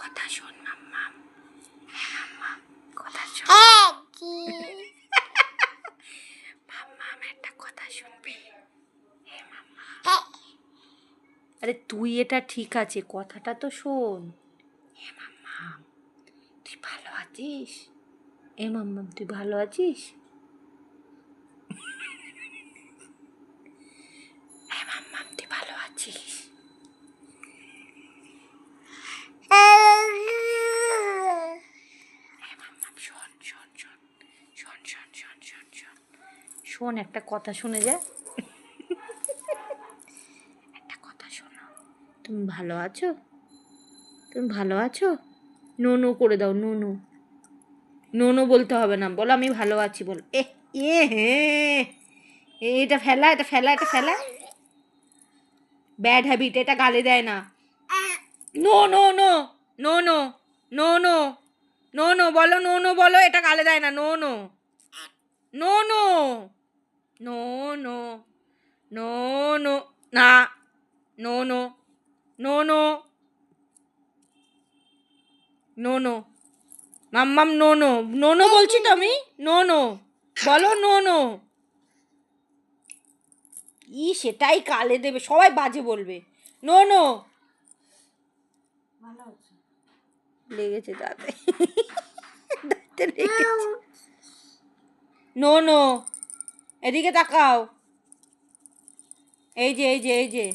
কথা শোন মাম্মাম, মাম্মাম কথা শোন। মাম্মাম একটা কথা শুনবি? আরে তুই এটা ঠিক আছে, কথাটা তো শোন। হে মাম্মাম তুই ভালো আছিস? এ মাম্মাম তুই ভালো আছিস? হে মাম্মাম তুই ভালো আছিস? শোন শোন শোন শোন শোন শোন শোন শোন শোন, একটা কথা শুনে যা। একটা কথা শোনো, তুমি ভালো আছো? তুমি ভালো আছো? নো নো করে দাও, নো নো, নো নো বলতে হবে না, বলো আমি ভালো আছি, বলো। এ হে, এটা ফেলা, এটা ফেলা, এটা ফেলা, ব্যাড হ্যাবিট, এটা গালে দেয় না। No no no no no no no no no বলো, নো নো বলো, এটা গালে দেয় না, no no no no no no no no না, no no no no no no মাম্মাম, নো নো, নো নো বলছি তো আমি, নো নো বলো, নো নো। সেটাই কালে দেবে, সবাই বাজে বলবে। নো নো, লেগেছে দাঁতে, দাঁতে লেগেছে। নো নো, এদিকে তাকাও, এই যে এই যে এই যে